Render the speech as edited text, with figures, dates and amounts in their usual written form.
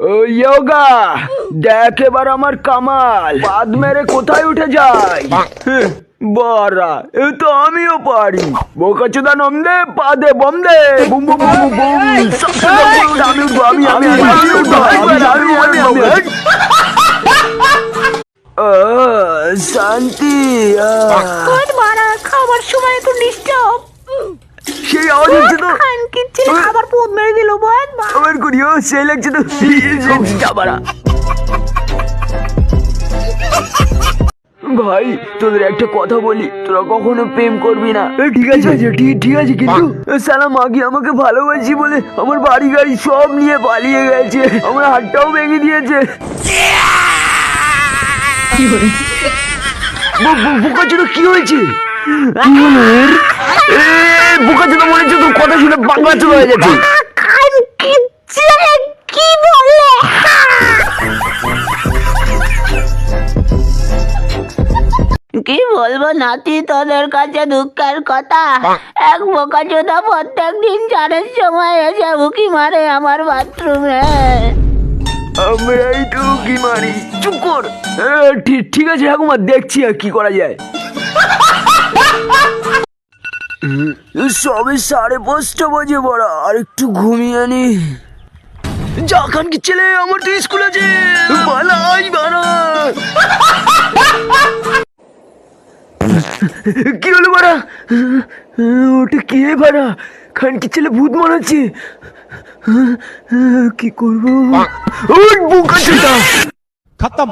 ও যোগা দেখ এবার আমার কামাল, পাদ মেরে কোথায় উঠে যায়। বারা এ তো আমিও পারি। বোকাচোদা নম দে, পা দে, বম দে, বুম বুম বুম বুম। আমি উঠবো, আমি উঠবো, আমি শান্তি। খাবার সময় একটু ডিস্টার্ব। সেই আওয়াজ হচ্ছে তো, খানকির ছেলে খাবার পোদ মেরে দিল। আমার করিও সেই লাগছে তো। যাবারা ভাই, তোদের একটা কথা বলি, তোরা কখনো প্রেম করবি না। ঠিক আছে ঠিক আছে, কিন্তু সালা মাগি আমাকে ভালোবাসি বলে আমার বাড়ি গাড়ি সব নিয়ে পালিয়ে গেছে, আমার হাতটাও ভেঙে দিয়েছে। বোকাচোদা কি হয়েছে? বোকাচোদা মনে হচ্ছে তোর কথা শুনে বাংলা চলে হয়ে যাচ্ছে। খানকির ছেলে কি বলে? কি বলবো নাতি, তোদের কাছে দুঃখের কথা। এক বোকাচোদা প্রত্যেক দিন 4-এর সময় এসে উকি মারে আমার বাথরুমে। আমরা একটু কি মারি, চুপ কর। ঠিক আছে ঠাকুমা, দেখছি আর কি করা যায়। সবে 5:30 বাজে, বড়া আর একটু ঘুমিয়ে নি। যা খানকির ছেলে, আমার তো স্কুল আছে, বালাই বানা। কি হলো বাড়া? ওটা কে বাড়া? খানকির ছেলে ভূত মনে হচ্ছে। কি করবো? ওই বোকাচোদা खत्म।